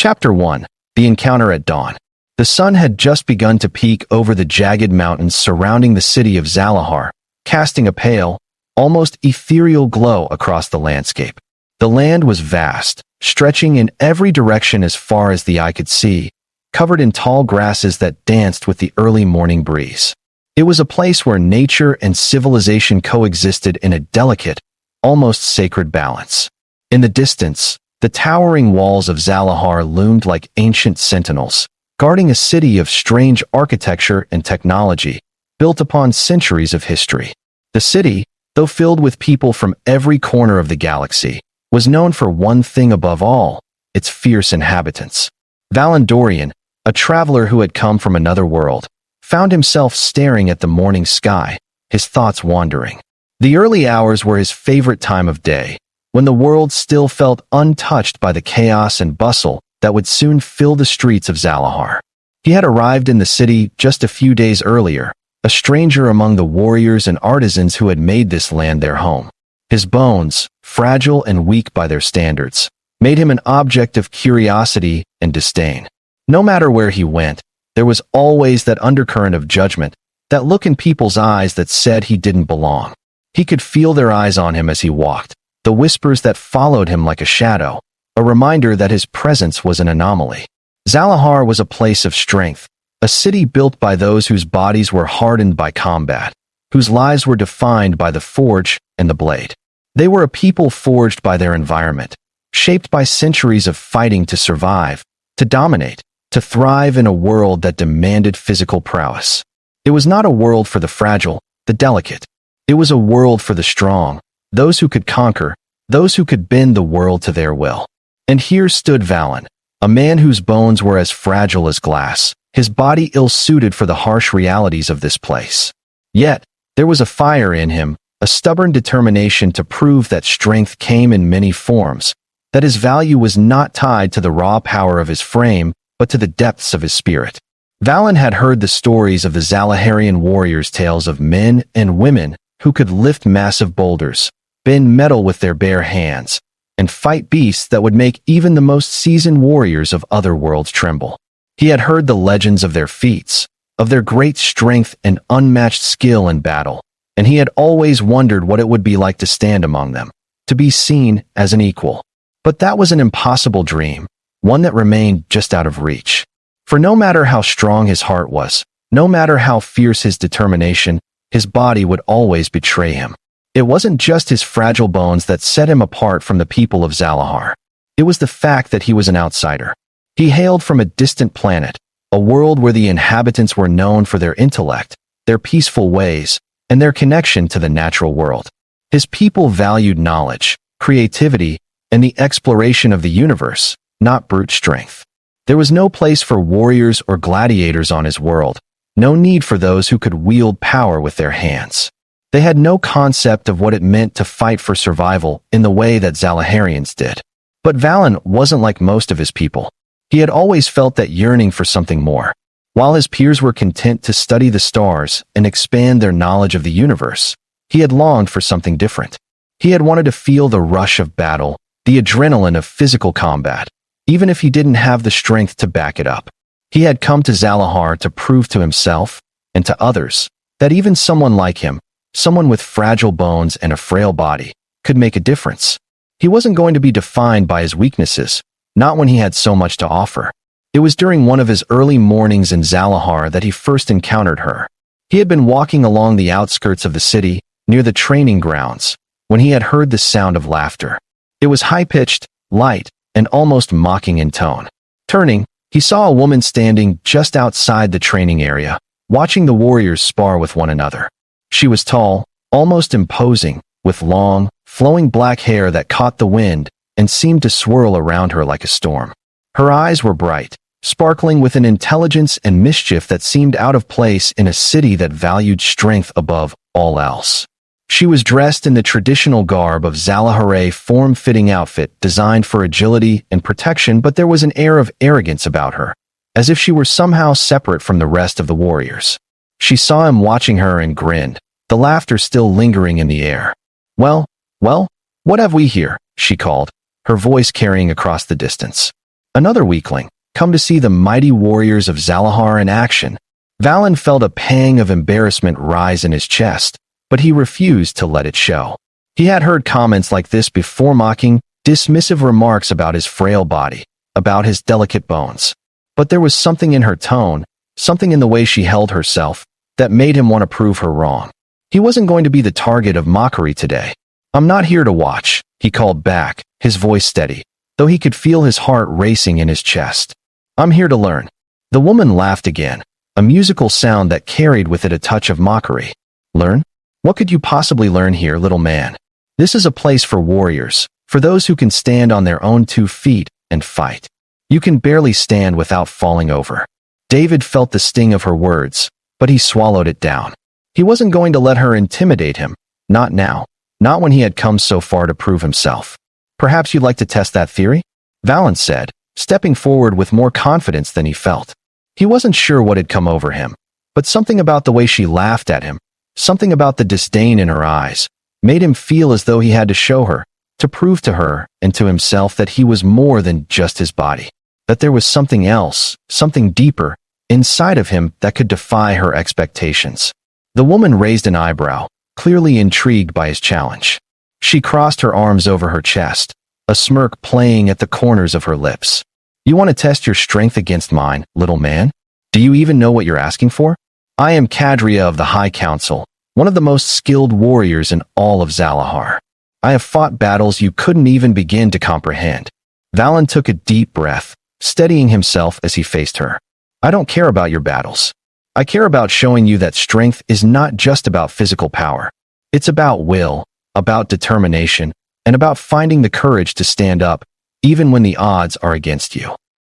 Chapter 1. The Encounter at Dawn. The sun had just begun to peek over the jagged mountains surrounding the city of Zahar, casting a pale, almost ethereal glow across the landscape. The land was vast, stretching in every direction as far as the eye could see, covered in tall grasses that danced with the early morning breeze. It was a place where nature and civilization coexisted in a delicate, almost sacred balance. In the distance, the towering walls of Zahar loomed like ancient sentinels, guarding a city of strange architecture and technology, built upon centuries of history. The city, though filled with people from every corner of the galaxy, was known for one thing above all: its fierce inhabitants. Valendorian, a traveler who had come from another world, found himself staring at the morning sky, his thoughts wandering. The early hours were his favorite time of day, when the world still felt untouched by the chaos and bustle that would soon fill the streets of Zahar. He had arrived in the city just a few days earlier, a stranger among the warriors and artisans who had made this land their home. His bones, fragile and weak by their standards, made him an object of curiosity and disdain. No matter where he went, there was always that undercurrent of judgment, that look in people's eyes that said he didn't belong. He could feel their eyes on him as he walked, the whispers that followed him like a shadow, a reminder that his presence was an anomaly. Zahar was a place of strength, a city built by those whose bodies were hardened by combat, whose lives were defined by the forge and the blade. They were a people forged by their environment, shaped by centuries of fighting to survive, to dominate, to thrive in a world that demanded physical prowess. It was not a world for the fragile, the delicate. It was a world for the strong, those who could conquer, those who could bend the world to their will. And here stood Valen, a man whose bones were as fragile as glass, his body ill-suited for the harsh realities of this place. Yet, there was a fire in him, a stubborn determination to prove that strength came in many forms, that his value was not tied to the raw power of his frame, but to the depths of his spirit. Valen had heard the stories of the Zalaharian warriors' tales of men and women who could lift massive boulders, bend metal with their bare hands, and fight beasts that would make even the most seasoned warriors of other worlds tremble. He had heard the legends of their feats, of their great strength and unmatched skill in battle, and he had always wondered what it would be like to stand among them, to be seen as an equal. But that was an impossible dream, one that remained just out of reach. For no matter how strong his heart was, no matter how fierce his determination, his body would always betray him. It wasn't just his fragile bones that set him apart from the people of Zahar. It was the fact that he was an outsider. He hailed from a distant planet, a world where the inhabitants were known for their intellect, their peaceful ways, and their connection to the natural world. His people valued knowledge, creativity, and the exploration of the universe, not brute strength. There was no place for warriors or gladiators on his world, no need for those who could wield power with their hands. They had no concept of what it meant to fight for survival in the way that Zalaharians did. But Valen wasn't like most of his people. He had always felt that yearning for something more. While his peers were content to study the stars and expand their knowledge of the universe, he had longed for something different. He had wanted to feel the rush of battle, the adrenaline of physical combat, even if he didn't have the strength to back it up. He had come to Zahar to prove to himself, and to others, that even someone like him, someone with fragile bones and a frail body, could make a difference. He wasn't going to be defined by his weaknesses, not when he had so much to offer. It was during one of his early mornings in Zahar that he first encountered her. He had been walking along the outskirts of the city, near the training grounds, when he had heard the sound of laughter. It was high-pitched, light, and almost mocking in tone. Turning, he saw a woman standing just outside the training area, watching the warriors spar with one another. She was tall, almost imposing, with long, flowing black hair that caught the wind and seemed to swirl around her like a storm. Her eyes were bright, sparkling with an intelligence and mischief that seemed out of place in a city that valued strength above all else. She was dressed in the traditional garb of Zalahare form-fitting outfit designed for agility and protection, but there was an air of arrogance about her, as if she were somehow separate from the rest of the warriors. She saw him watching her and grinned, the laughter still lingering in the air. Well, what have we here?" she called, her voice carrying across the distance. Another weakling, come to see the mighty warriors of Zalahar in action. Valen felt a pang of embarrassment rise in his chest, but he refused to let it show. He had heard comments like this before, mocking, dismissive remarks about his frail body, about his delicate bones. But there was something in her tone, something in the way she held herself, that made him want to prove her wrong. He wasn't going to be the target of mockery today. "I'm not here to watch," he called back, his voice steady, though he could feel his heart racing in his chest. "I'm here to learn." The woman laughed again, a musical sound that carried with it a touch of mockery. "Learn? What could you possibly learn here, little man? This is a place for warriors, for those who can stand on their own 2 feet and fight. You can barely stand without falling over." David felt the sting of her words, but he swallowed it down. He wasn't going to let her intimidate him, not now, not when he had come so far to prove himself. "Perhaps you'd like to test that theory?" Valen said, stepping forward with more confidence than he felt. He wasn't sure what had come over him, but something about the way she laughed at him, something about the disdain in her eyes, made him feel as though he had to show her, to prove to her and to himself that he was more than just his body, that there was something else, something deeper, inside of him that could defy her expectations. The woman raised an eyebrow, clearly intrigued by his challenge. She crossed her arms over her chest, a smirk playing at the corners of her lips. "You want to test your strength against mine, little man? Do you even know what you're asking for? I am Cadria of the High Council, one of the most skilled warriors in all of Zalahar. I have fought battles you couldn't even begin to comprehend." Valen took a deep breath, steadying himself as he faced her. "I don't care about your battles. I care about showing you that strength is not just about physical power. It's about will, about determination, and about finding the courage to stand up, even when the odds are against you."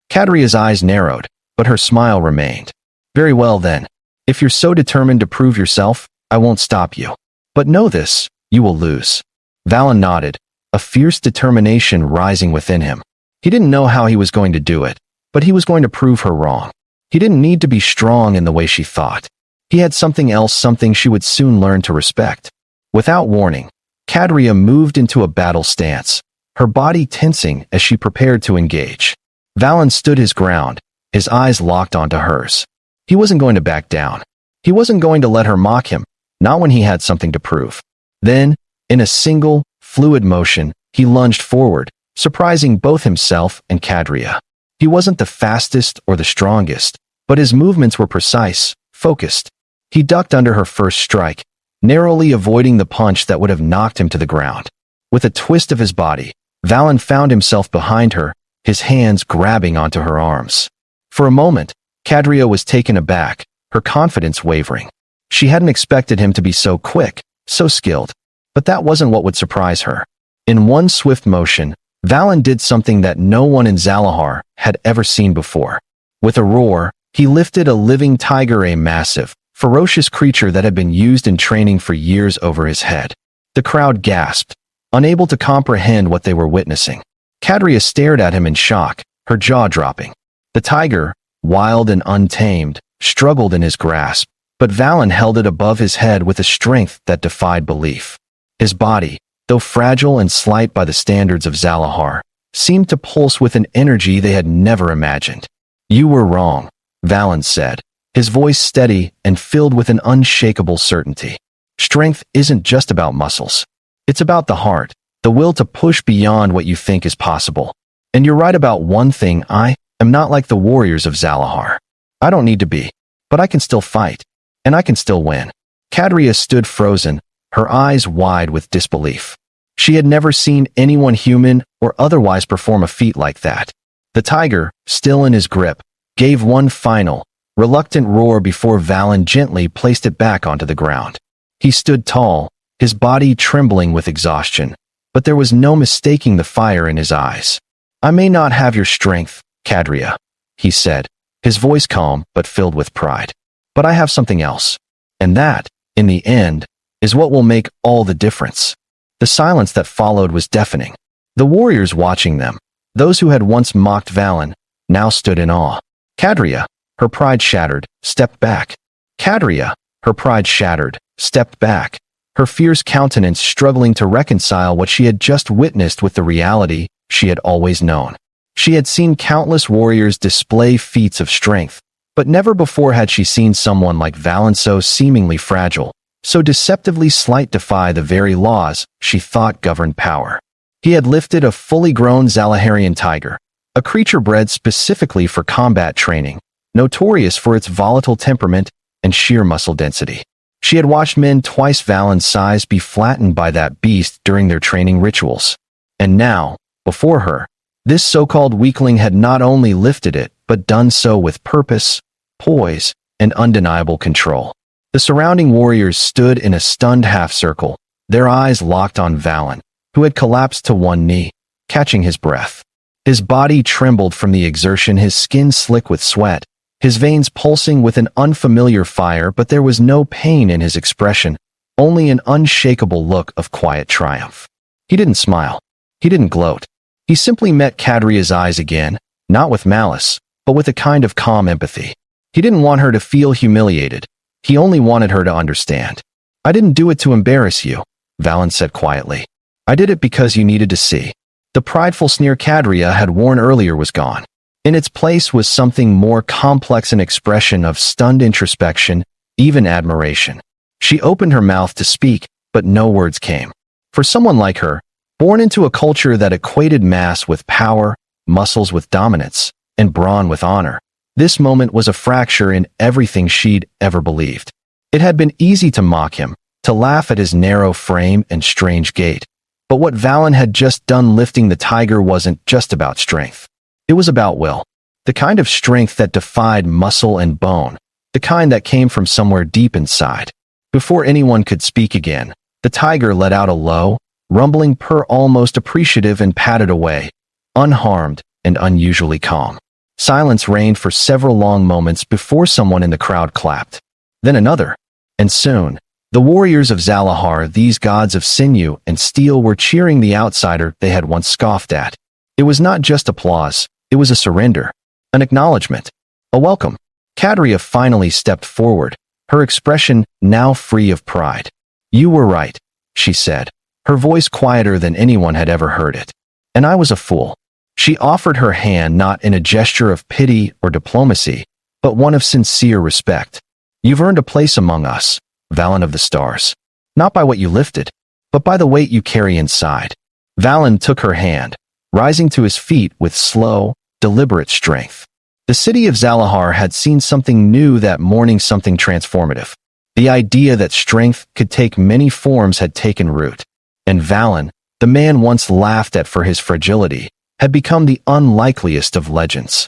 Cadria's eyes narrowed, but her smile remained. "Very well then. If you're so determined to prove yourself, I won't stop you. But know this, you will lose." Valen nodded, a fierce determination rising within him. He didn't know how he was going to do it, but he was going to prove her wrong. He didn't need to be strong in the way she thought. He had something else, something she would soon learn to respect. Without warning, Cadria moved into a battle stance, her body tensing as she prepared to engage. Valen stood his ground, his eyes locked onto hers. He wasn't going to back down. He wasn't going to let her mock him, not when he had something to prove. Then, in a single, fluid motion, he lunged forward, surprising both himself and Cadria. He wasn't the fastest or the strongest, but his movements were precise, focused. He ducked under her first strike, narrowly avoiding the punch that would have knocked him to the ground. With a twist of his body, Valen found himself behind her, his hands grabbing onto her arms. For a moment, Cadria was taken aback, her confidence wavering. She hadn't expected him to be so quick, so skilled. But that wasn't what would surprise her. In one swift motion, Valen did something that no one in Zalahar had ever seen before. With a roar, he lifted a living tiger, a massive, ferocious creature that had been used in training for years, over his head. The crowd gasped, unable to comprehend what they were witnessing. Cadria stared at him in shock, her jaw dropping. The tiger, wild and untamed, struggled in his grasp, but Valen held it above his head with a strength that defied belief. His body, though fragile and slight by the standards of Zalahar, seemed to pulse with an energy they had never imagined. "You were wrong," Valen said, his voice steady and filled with an unshakable certainty. "Strength isn't just about muscles. It's about the heart, the will to push beyond what you think is possible. And you're right about one thing, I am not like the warriors of Zalahar. I don't need to be, but I can still fight, and I can still win." Cadria stood frozen, her eyes wide with disbelief. She had never seen anyone, human or otherwise, perform a feat like that. The tiger, still in his grip, gave one final, reluctant roar before Valen gently placed it back onto the ground. He stood tall, his body trembling with exhaustion, but there was no mistaking the fire in his eyes. "I may not have your strength, Cadria," he said, his voice calm but filled with pride. "But I have something else. And that, in the end, is what will make all the difference." The silence that followed was deafening. The warriors watching them, those who had once mocked Valen, now stood in awe. Cadria, her pride shattered, stepped back. Cadria, her pride shattered, stepped back, her fierce countenance struggling to reconcile what she had just witnessed with the reality she had always known. She had seen countless warriors display feats of strength, but never before had she seen someone like Valen so seemingly fragile, so deceptively slight, defy the very laws she thought governed power. He had lifted a fully grown Zalaharian tiger, a creature bred specifically for combat training, notorious for its volatile temperament and sheer muscle density. She had watched men twice Valen's size be flattened by that beast during their training rituals. And now, before her, this so-called weakling had not only lifted it, but done so with purpose, poise, and undeniable control. The surrounding warriors stood in a stunned half-circle, their eyes locked on Valen, who had collapsed to one knee, catching his breath. His body trembled from the exertion, his skin slick with sweat, his veins pulsing with an unfamiliar fire, but there was no pain in his expression, only an unshakable look of quiet triumph. He didn't smile. He didn't gloat. He simply met Kadria's eyes again, not with malice, but with a kind of calm empathy. He didn't want her to feel humiliated. He only wanted her to understand. "I didn't do it to embarrass you," Valen said quietly. "I did it because you needed to see." The prideful sneer Kadria had worn earlier was gone. In its place was something more complex, an expression of stunned introspection, even admiration. She opened her mouth to speak, but no words came. For someone like her, born into a culture that equated mass with power, muscles with dominance, and brawn with honor, this moment was a fracture in everything she'd ever believed. It had been easy to mock him, to laugh at his narrow frame and strange gait. But what Valen had just done lifting the tiger wasn't just about strength. It was about will. The kind of strength that defied muscle and bone. The kind that came from somewhere deep inside. Before anyone could speak again, the tiger let out a low, rumbling purr, almost appreciative, and padded away, unharmed and unusually calm. Silence reigned for several long moments before someone in the crowd clapped. Then another. And soon, the warriors of Zalahar, these gods of sinew and steel, were cheering the outsider they had once scoffed at. It was not just applause, it was a surrender, an acknowledgement, a welcome. Kadria finally stepped forward, her expression now free of pride. "You were right," she said, her voice quieter than anyone had ever heard it. "And I was a fool." She offered her hand not in a gesture of pity or diplomacy, but one of sincere respect. "You've earned a place among us, Valen of the Stars. Not by what you lifted, but by the weight you carry inside." Valen took her hand, rising to his feet with slow, deliberate strength. The city of Zalahar had seen something new that morning, something transformative. The idea that strength could take many forms had taken root. And Valen, the man once laughed at for his fragility, had become the unlikeliest of legends.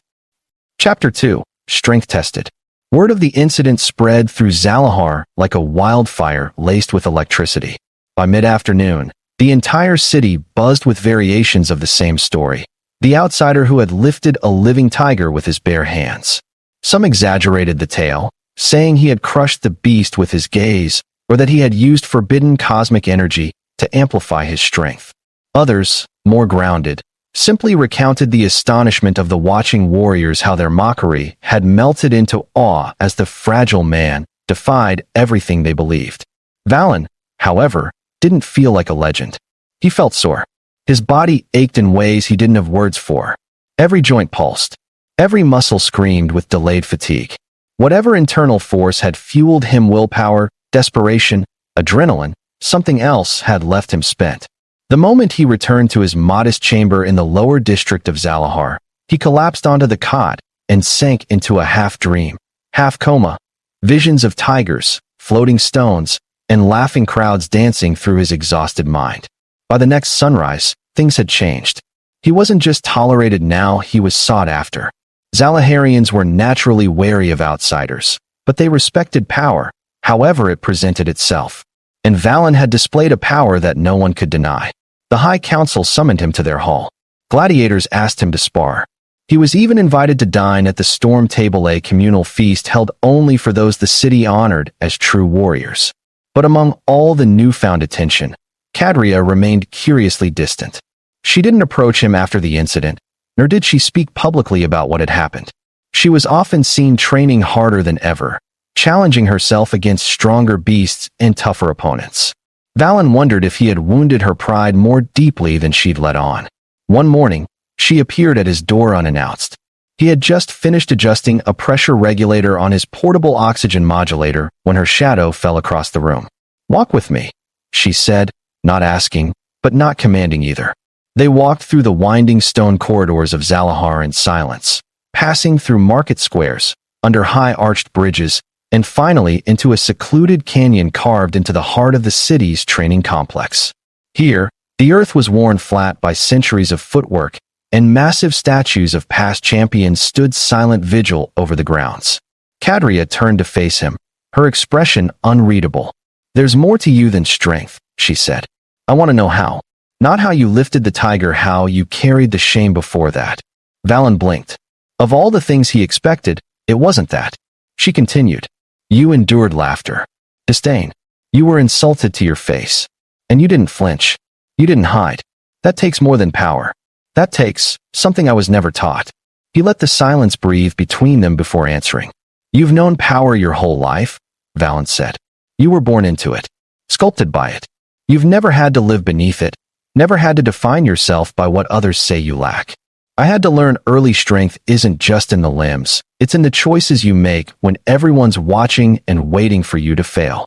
Chapter 2. Strength Tested. Word of the incident spread through Zalahar like a wildfire laced with electricity. By mid-afternoon, the entire city buzzed with variations of the same story. The outsider who had lifted a living tiger with his bare hands. Some exaggerated the tale, saying he had crushed the beast with his gaze, or that he had used forbidden cosmic energy to amplify his strength. Others, more grounded, simply recounted the astonishment of the watching warriors, how their mockery had melted into awe as the fragile man defied everything they believed. Valen, however, didn't feel like a legend. He felt sore. His body ached in ways he didn't have words for. Every joint pulsed. Every muscle screamed with delayed fatigue. Whatever internal force had fueled him, willpower, desperation, adrenaline, something else had left him spent. The moment he returned to his modest chamber in the lower district of Zalahar, he collapsed onto the cot and sank into a half-dream, half-coma. Visions of tigers, floating stones, and laughing crowds dancing through his exhausted mind. By the next sunrise, things had changed. He wasn't just tolerated now, he was sought after. Zalaharians were naturally wary of outsiders, but they respected power, however it presented itself. And Valen had displayed a power that no one could deny. The High Council summoned him to their hall. Gladiators asked him to spar. He was even invited to dine at the Storm Table, a communal feast held only for those the city honored as true warriors. But among all the newfound attention, Kadria remained curiously distant. She didn't approach him after the incident, nor did she speak publicly about what had happened. She was often seen training harder than ever, challenging herself against stronger beasts and tougher opponents. Valen wondered if he had wounded her pride more deeply than she'd let on. One morning, She appeared at his door unannounced. He had just finished adjusting a pressure regulator on his portable oxygen modulator when her shadow fell across the room. "Walk with me," she said, not asking, but not commanding either. They walked through the winding stone corridors of Zalahar in silence, passing through market squares, under high-arched bridges, and finally into a secluded canyon carved into the heart of the city's training complex. Here, the earth was worn flat by centuries of footwork, and massive statues of past champions stood silent vigil over the grounds. Kadria turned to face him, her expression unreadable. "There's more to you than strength," she said. "I want to know how. Not how you lifted the tiger, how you carried the shame before that." Valen blinked. Of all the things he expected, it wasn't that. She continued. "You endured laughter, disdain. You were insulted to your face. And you didn't flinch. You didn't hide. That takes more than power. That takes something I was never taught." He let the silence breathe between them before answering. "You've known power your whole life," Valen said. "You were born into it, sculpted by it. You've never had to live beneath it, never had to define yourself by what others say you lack. I had to learn early strength isn't just in the limbs, it's in the choices you make when everyone's watching and waiting for you to fail."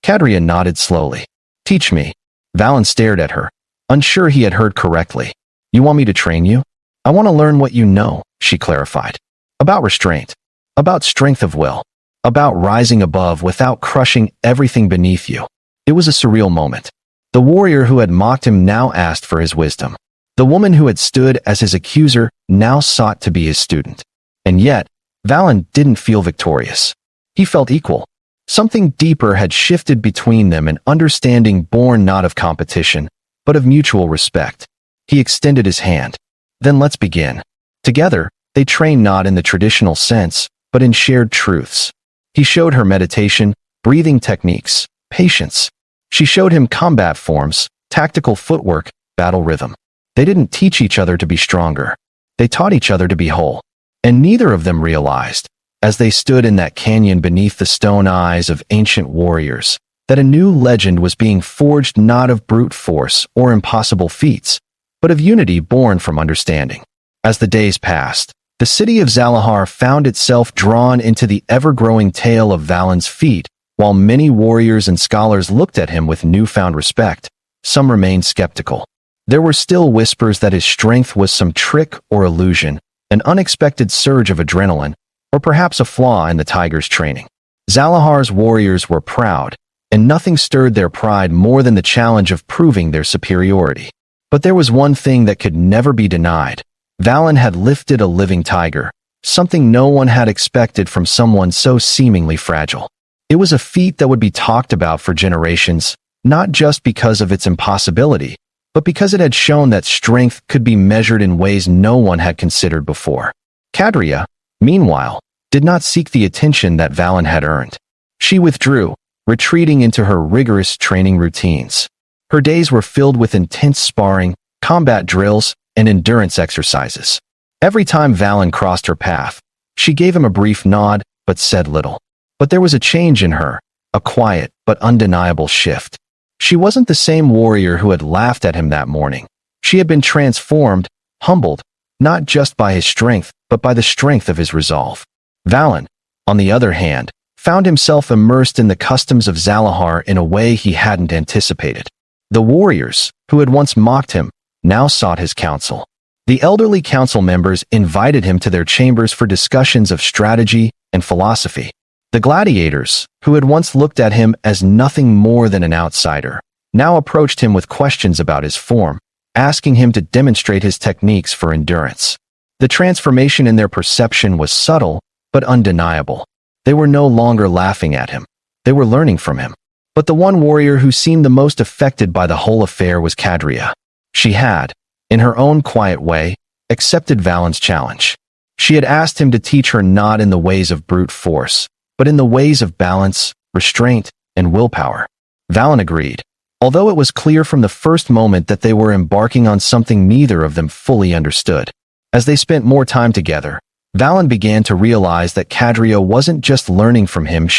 Kadria nodded slowly. "Teach me." Valen stared at her, unsure he had heard correctly. "You want me to train you?" "I want to learn what you know," she clarified. "About restraint. About strength of will. About rising above without crushing everything beneath you." It was a surreal moment. The warrior who had mocked him now asked for his wisdom. The woman who had stood as his accuser now sought to be his student. And yet, Valen didn't feel victorious. He felt equal. Something deeper had shifted between them, an understanding born not of competition, but of mutual respect. He extended his hand. "Then let's begin." Together, they trained not in the traditional sense, but in shared truths. He showed her meditation, breathing techniques, patience. She showed him combat forms, tactical footwork, battle rhythm. They didn't teach each other to be stronger. They taught each other to be whole. And neither of them realized, as they stood in that canyon beneath the stone eyes of ancient warriors, that a new legend was being forged not of brute force or impossible feats, but of unity born from understanding. As the days passed, the city of Zalahar found itself drawn into the ever-growing tale of Valen's feat, while many warriors and scholars looked at him with newfound respect. Some remained skeptical. There were still whispers that his strength was some trick or illusion, an unexpected surge of adrenaline, or perhaps a flaw in the tiger's training. Zalahar's warriors were proud, and nothing stirred their pride more than the challenge of proving their superiority. But there was one thing that could never be denied. Valen had lifted a living tiger, something no one had expected from someone so seemingly fragile. It was a feat that would be talked about for generations, not just because of its impossibility, but because it had shown that strength could be measured in ways no one had considered before. Kadria, meanwhile, did not seek the attention that Valen had earned. She withdrew, retreating into her rigorous training routines. Her days were filled with intense sparring, combat drills, and endurance exercises. Every time Valen crossed her path, she gave him a brief nod, but said little. But there was a change in her, a quiet but undeniable shift. She wasn't the same warrior who had laughed at him that morning. She had been transformed, humbled, not just by his strength, but by the strength of his resolve. Valen, on the other hand, found himself immersed in the customs of Zalahar in a way he hadn't anticipated. The warriors, who had once mocked him, now sought his counsel. The elderly council members invited him to their chambers for discussions of strategy and philosophy. The gladiators, who had once looked at him as nothing more than an outsider, now approached him with questions about his form, asking him to demonstrate his techniques for endurance. The transformation in their perception was subtle, but undeniable. They were no longer laughing at him. They were learning from him. But the one warrior who seemed the most affected by the whole affair was Kadria. She had, in her own quiet way, accepted Valen's challenge. She had asked him to teach her not in the ways of brute force, but in the ways of balance, restraint, and willpower. Valen agreed, although it was clear from the first moment that they were embarking on something neither of them fully understood. As they spent more time together, Valen began to realize that Kadria wasn't just learning from him,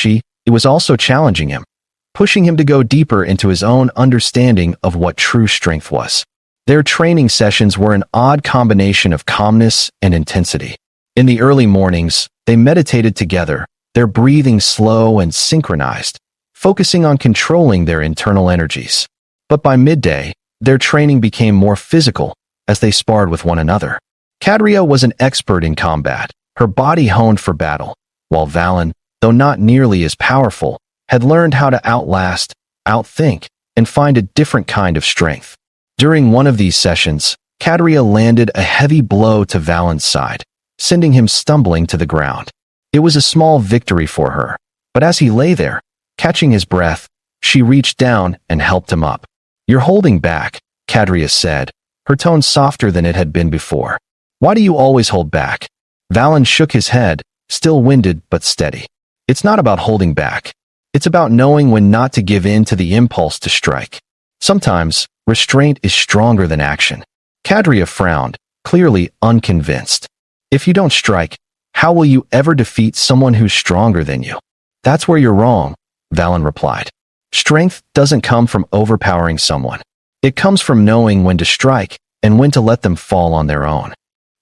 it was also challenging him, pushing him to go deeper into his own understanding of what true strength was. Their training sessions were an odd combination of calmness and intensity. In the early mornings, they meditated together, their breathing slow and synchronized, focusing on controlling their internal energies. But by midday, their training became more physical as they sparred with one another. Cadria was an expert in combat, her body honed for battle, while Valen, though not nearly as powerful, had learned how to outlast, outthink, and find a different kind of strength. During one of these sessions, Cadria landed a heavy blow to Valen's side, sending him stumbling to the ground. It was a small victory for her, but as he lay there, catching his breath, she reached down and helped him up. "You're holding back," Cadria said, her tone softer than it had been before. "Why do you always hold back?" Valen shook his head, still winded but steady. "It's not about holding back. It's about knowing when not to give in to the impulse to strike. Sometimes, restraint is stronger than action." Cadria frowned, clearly unconvinced. "If you don't strike, how will you ever defeat someone who's stronger than you?" "That's where you're wrong," Valen replied. "Strength doesn't come from overpowering someone. It comes from knowing when to strike and when to let them fall on their own."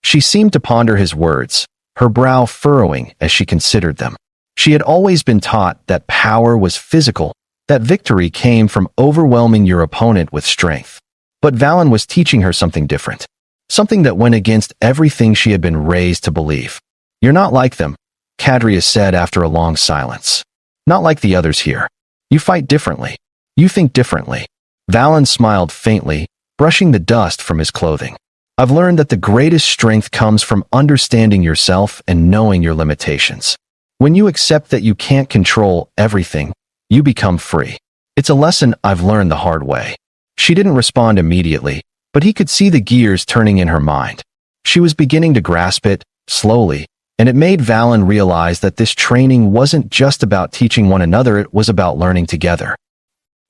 She seemed to ponder his words, her brow furrowing as she considered them. She had always been taught that power was physical, that victory came from overwhelming your opponent with strength. But Valen was teaching her something different, something that went against everything she had been raised to believe. "You're not like them," Cadria said after a long silence. "Not like the others here. You fight differently. You think differently." Valen smiled faintly, brushing the dust from his clothing. "I've learned that the greatest strength comes from understanding yourself and knowing your limitations. When you accept that you can't control everything, you become free. It's a lesson I've learned the hard way." She didn't respond immediately, but he could see the gears turning in her mind. She was beginning to grasp it, slowly, and it made Valen realize that this training wasn't just about teaching one another, it was about learning together.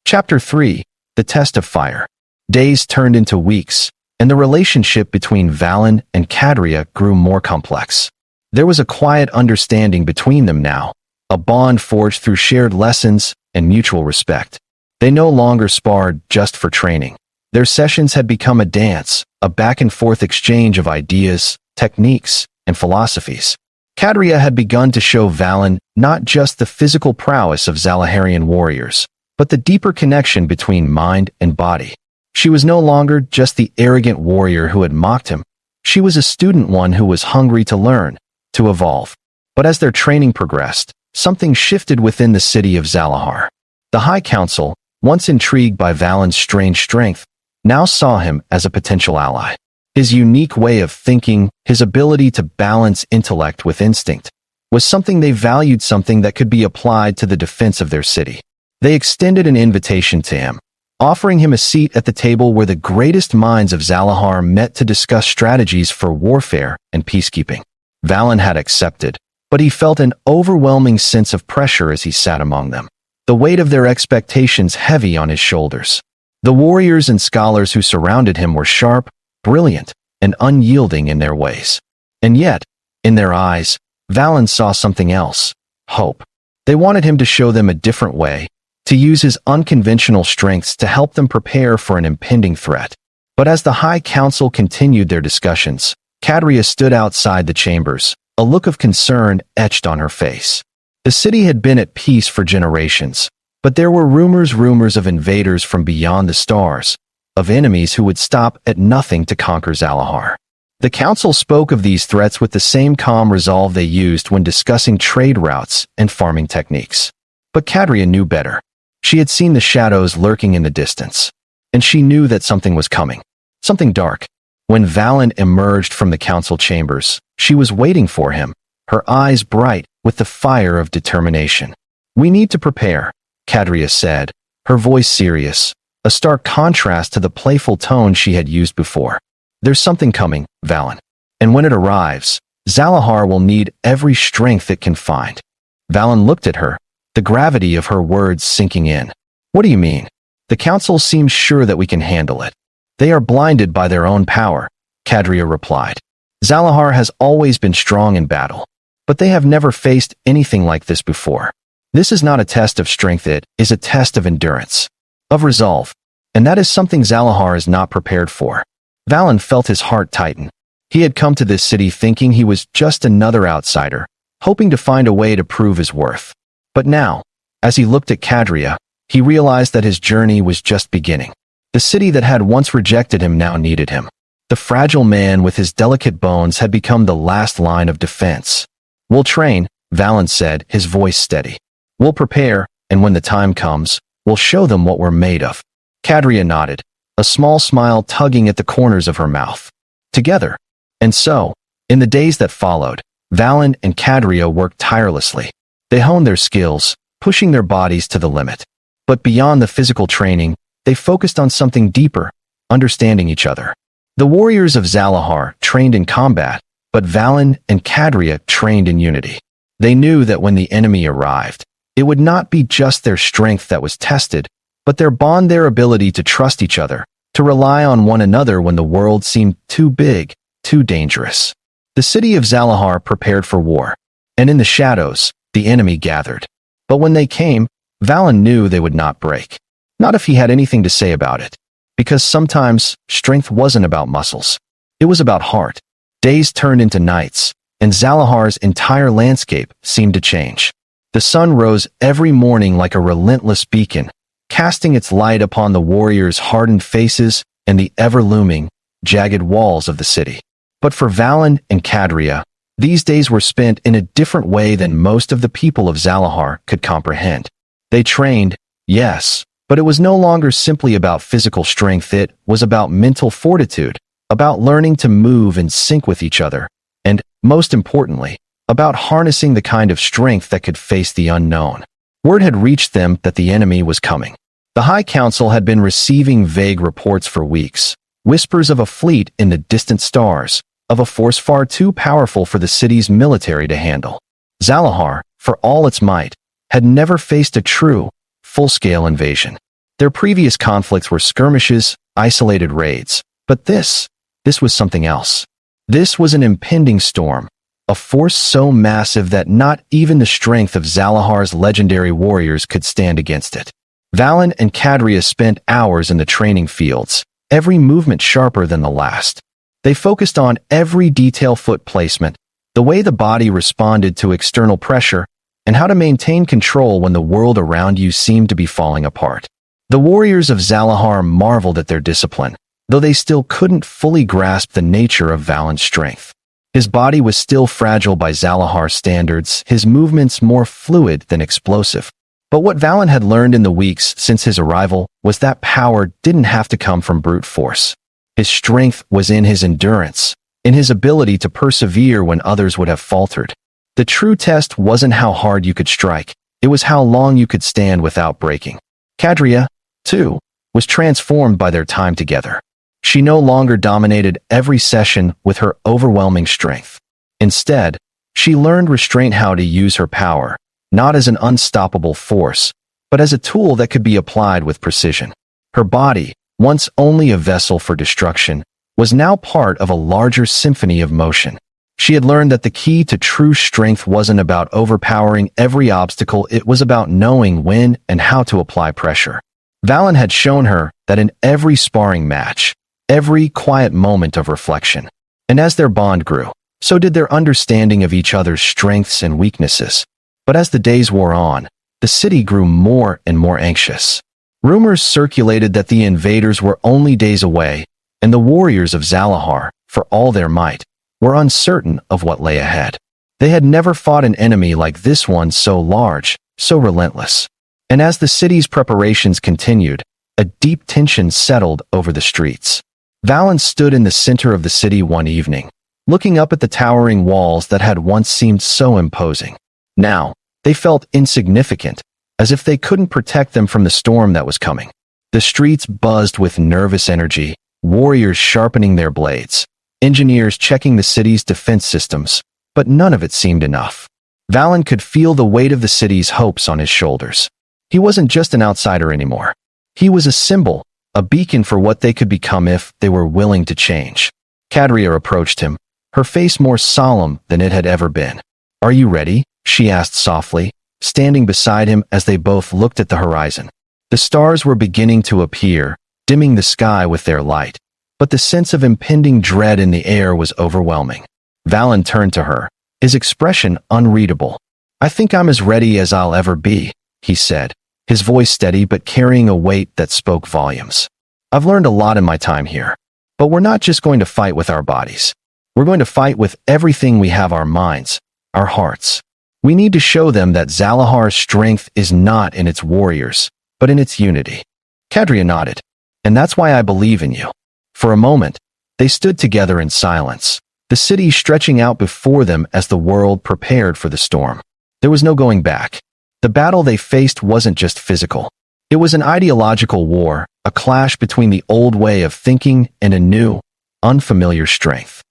Chapter 3: The Test of Fire. Days turned into weeks, and the relationship between Valen and Cadria grew more complex. There was a quiet understanding between them now, a bond forged through shared lessons and mutual respect. They no longer sparred just for training. Their sessions had become a dance, a back-and-forth exchange of ideas, techniques, and philosophies. Cadria had begun to show Valen not just the physical prowess of Zalaharian warriors, but the deeper connection between mind and body. She was no longer just the arrogant warrior who had mocked him. She was a student, one who was hungry to learn, to evolve. But as their training progressed, something shifted within the city of Zalahar. The High Council, once intrigued by Valen's strange strength, now saw him as a potential ally. His unique way of thinking, his ability to balance intellect with instinct, was something they valued, something that could be applied to the defense of their city. They extended an invitation to him, offering him a seat at the table where the greatest minds of Zalahar met to discuss strategies for warfare and peacekeeping. Valen had accepted, but he felt an overwhelming sense of pressure as he sat among them, the weight of their expectations heavy on his shoulders. The warriors and scholars who surrounded him were sharp, brilliant, and unyielding in their ways. And yet, in their eyes, Valen saw something else: hope. They wanted him to show them a different way, to use his unconventional strengths to help them prepare for an impending threat. But as the High Council continued their discussions, Cadria stood outside the chambers, a look of concern etched on her face. The city had been at peace for generations, but there were rumors of invaders from beyond the stars, of enemies who would stop at nothing to conquer Zalahar. The council spoke of these threats with the same calm resolve they used when discussing trade routes and farming techniques. But Cadria knew better. She had seen the shadows lurking in the distance, and she knew that something was coming, something dark. When Valen emerged from the council chambers, she was waiting for him, her eyes bright with the fire of determination. "We need to prepare," Cadria said, her voice serious, a stark contrast to the playful tone she had used before. "There's something coming, Valen. And when it arrives, Zalahar will need every strength it can find." Valen looked at her, the gravity of her words sinking in. "What do you mean?" "The council seems sure that we can handle it. They are blinded by their own power," Cadria replied. "Zalahar has always been strong in battle, but they have never faced anything like this before. This is not a test of strength, it is a test of endurance, of resolve. And that is something Zalahar is not prepared for. Valen felt his heart tighten. He had come to this city thinking he was just another outsider, hoping to find a way to prove his worth. But now, as he looked at Cadria, he realized that his journey was just beginning. The city that had once rejected him now needed him. The fragile man with his delicate bones had become the last line of defense. "We'll train," Valen said, his voice steady. "We'll prepare, and when the time comes, we'll show them what we're made of." Cadria nodded, a small smile tugging at the corners of her mouth. Together. And so, in the days that followed, Valen and Cadria worked tirelessly. They honed their skills, pushing their bodies to the limit. But beyond the physical training, they focused on something deeper, understanding each other. The warriors of Zalahar trained in combat, but Valen and Cadria trained in unity. They knew that when the enemy arrived, it would not be just their strength that was tested, but their bond, their ability to trust each other, to rely on one another when the world seemed too big, too dangerous. The city of Zalahar prepared for war, and in the shadows, the enemy gathered. But when they came, Valen knew they would not break. Not if he had anything to say about it. Because sometimes, strength wasn't about muscles. It was about heart. Days turned into nights, and Zalahar's entire landscape seemed to change. The sun rose every morning like a relentless beacon, casting its light upon the warriors' hardened faces and the ever-looming, jagged walls of the city. But for Valen and Cadria, these days were spent in a different way than most of the people of Zalahar could comprehend. They trained, yes, but it was no longer simply about physical strength. It was about mental fortitude, about learning to move in sync with each other, and, most importantly, about harnessing the kind of strength that could face the unknown. Word had reached them that the enemy was coming. The High Council had been receiving vague reports for weeks, whispers of a fleet in the distant stars, of a force far too powerful for the city's military to handle. Zalahar, for all its might, had never faced a true, full-scale invasion. Their previous conflicts were skirmishes, isolated raids, but this was something else. This was an impending storm, a force so massive that not even the strength of Zalahar's legendary warriors could stand against it. Valen and Cadria spent hours in the training fields, every movement sharper than the last. They focused on every detail: foot placement, the way the body responded to external pressure, and how to maintain control when the world around you seemed to be falling apart. The warriors of Zalahar marveled at their discipline, though they still couldn't fully grasp the nature of Valen's strength. His body was still fragile by Zalahar standards, his movements more fluid than explosive. But what Valen had learned in the weeks since his arrival was that power didn't have to come from brute force. His strength was in his endurance, in his ability to persevere when others would have faltered. The true test wasn't how hard you could strike, it was how long you could stand without breaking. Cadria, too, was transformed by their time together. She no longer dominated every session with her overwhelming strength. Instead, she learned restraint, how to use her power, not as an unstoppable force, but as a tool that could be applied with precision. Her body, once only a vessel for destruction, was now part of a larger symphony of motion. She had learned that the key to true strength wasn't about overpowering every obstacle, it was about knowing when and how to apply pressure. Valen had shown her that in every sparring match, every quiet moment of reflection. And as their bond grew, so did their understanding of each other's strengths and weaknesses. But as the days wore on, the city grew more and more anxious. Rumors circulated that the invaders were only days away, and the warriors of Zalahar, for all their might, were uncertain of what lay ahead. They had never fought an enemy like this one, so large, so relentless. And as the city's preparations continued, a deep tension settled over the streets. Valen stood in the center of the city one evening, looking up at the towering walls that had once seemed so imposing. Now, they felt insignificant, as if they couldn't protect them from the storm that was coming. The streets buzzed with nervous energy, warriors sharpening their blades, engineers checking the city's defense systems, but none of it seemed enough. Valen could feel the weight of the city's hopes on his shoulders. He wasn't just an outsider anymore. He was a symbol, a beacon for what they could become if they were willing to change. Cadria approached him, her face more solemn than it had ever been. "Are you ready?" she asked softly, standing beside him as they both looked at the horizon. The stars were beginning to appear, dimming the sky with their light. But the sense of impending dread in the air was overwhelming. Valen turned to her, his expression unreadable. "I think I'm as ready as I'll ever be," he said, his voice steady but carrying a weight that spoke volumes. "I've learned a lot in my time here. But we're not just going to fight with our bodies. We're going to fight with everything we have, our minds, our hearts. We need to show them that Zalahar's strength is not in its warriors, but in its unity." Cadria nodded. "And that's why I believe in you." For a moment, they stood together in silence, the city stretching out before them as the world prepared for the storm. There was no going back. The battle they faced wasn't just physical. It was an ideological war, a clash between the old way of thinking and a new, unfamiliar strength.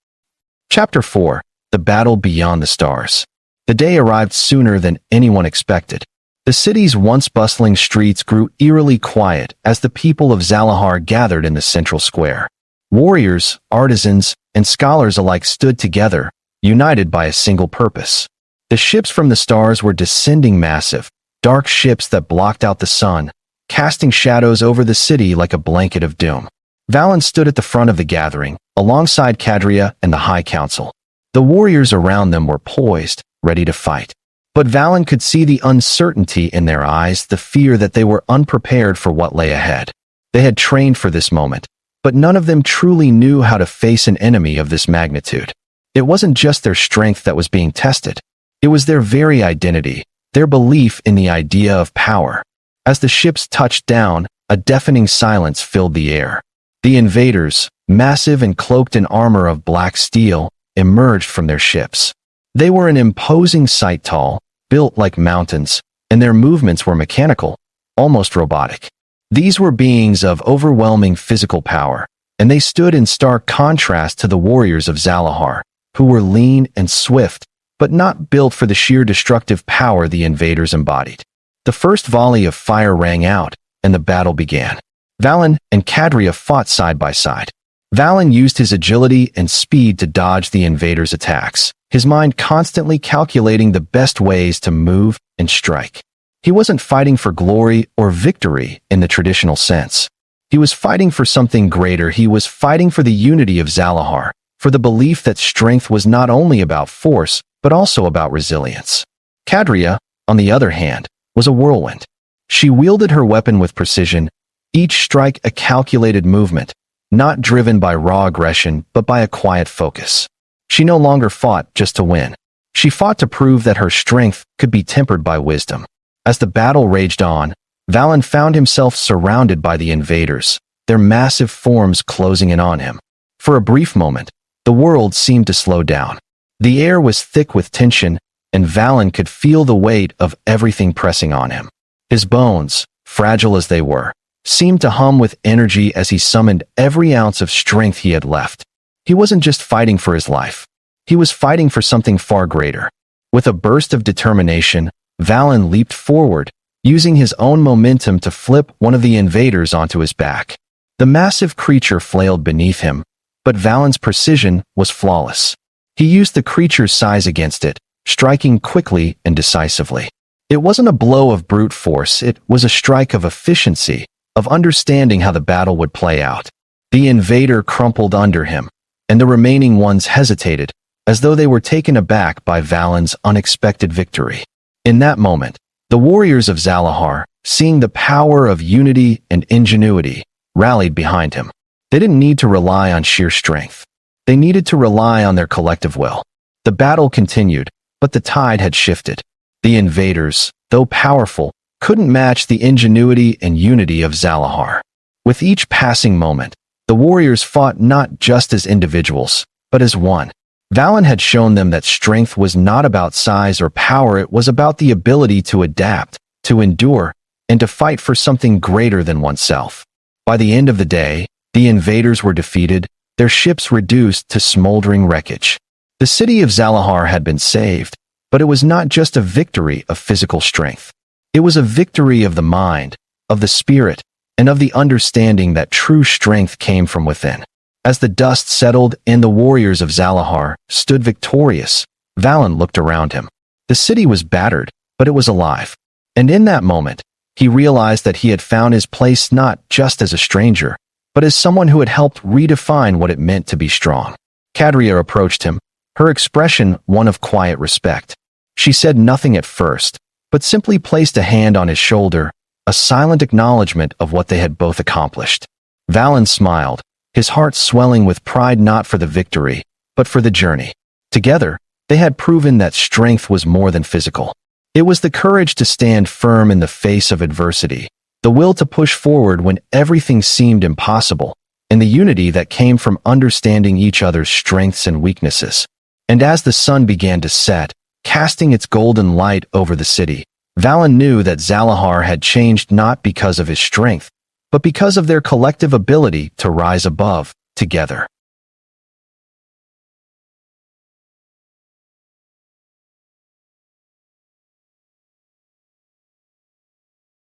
Chapter 4: The Battle Beyond the Stars. The day arrived sooner than anyone expected. The city's once bustling streets grew eerily quiet as the people of Zalahar gathered in the central square. Warriors, artisans, and scholars alike stood together, united by a single purpose. The ships from the stars were descending, massive, dark ships that blocked out the sun, casting shadows over the city like a blanket of doom. Valen stood at the front of the gathering, alongside Cadria and the High Council. The warriors around them were poised, ready to fight. But Valen could see the uncertainty in their eyes, the fear that they were unprepared for what lay ahead. They had trained for this moment, but none of them truly knew how to face an enemy of this magnitude. It wasn't just their strength that was being tested. It was their very identity, their belief in the idea of power. As the ships touched down, a deafening silence filled the air. The invaders, massive and cloaked in armor of black steel, emerged from their ships. They were an imposing sight, tall, built like mountains, and their movements were mechanical, almost robotic. These were beings of overwhelming physical power, and they stood in stark contrast to the warriors of Zalahar, who were lean and swift, but not built for the sheer destructive power the invaders embodied. The first volley of fire rang out, and the battle began. Valen and Cadria fought side by side. Valen used his agility and speed to dodge the invaders' attacks, his mind constantly calculating the best ways to move and strike. He wasn't fighting for glory or victory in the traditional sense. He was fighting for something greater. He was fighting for the unity of Zalahar, for the belief that strength was not only about force, but also about resilience. Cadria, on the other hand, was a whirlwind. She wielded her weapon with precision, each strike a calculated movement, not driven by raw aggression, but by a quiet focus. She no longer fought just to win. She fought to prove that her strength could be tempered by wisdom. As the battle raged on, Valen found himself surrounded by the invaders, their massive forms closing in on him. For a brief moment, the world seemed to slow down. The air was thick with tension, and Valen could feel the weight of everything pressing on him. His bones, fragile as they were, seemed to hum with energy as he summoned every ounce of strength he had left. He wasn't just fighting for his life. He was fighting for something far greater. With a burst of determination, Valen leaped forward, using his own momentum to flip one of the invaders onto his back. The massive creature flailed beneath him, but Valen's precision was flawless. He used the creature's size against it, striking quickly and decisively. It wasn't a blow of brute force, it was a strike of efficiency, of understanding how the battle would play out. The invader crumpled under him, and the remaining ones hesitated, as though they were taken aback by Valen's unexpected victory. In that moment, the warriors of Zalahar, seeing the power of unity and ingenuity, rallied behind him. They didn't need to rely on sheer strength. They needed to rely on their collective will. The battle continued, but the tide had shifted. The invaders, though powerful, couldn't match the ingenuity and unity of Zalahar. With each passing moment, the warriors fought not just as individuals, but as one. Valen had shown them that strength was not about size or power, it was about the ability to adapt, to endure, and to fight for something greater than oneself. By the end of the day, the invaders were defeated, their ships reduced to smoldering wreckage. The city of Zalahar had been saved, but it was not just a victory of physical strength. It was a victory of the mind, of the spirit, and of the understanding that true strength came from within. As the dust settled and the warriors of Zalahar stood victorious, Valen looked around him. The city was battered, but it was alive. And in that moment, he realized that he had found his place not just as a stranger, but as someone who had helped redefine what it meant to be strong. Kadria approached him, her expression one of quiet respect. She said nothing at first, but simply placed a hand on his shoulder, a silent acknowledgement of what they had both accomplished. Valen smiled, his heart swelling with pride not for the victory, but for the journey. Together, they had proven that strength was more than physical. It was the courage to stand firm in the face of adversity, the will to push forward when everything seemed impossible, and the unity that came from understanding each other's strengths and weaknesses. And as the sun began to set, casting its golden light over the city, Valen knew that Zalahar had changed not because of his strength, but because of their collective ability to rise above, together.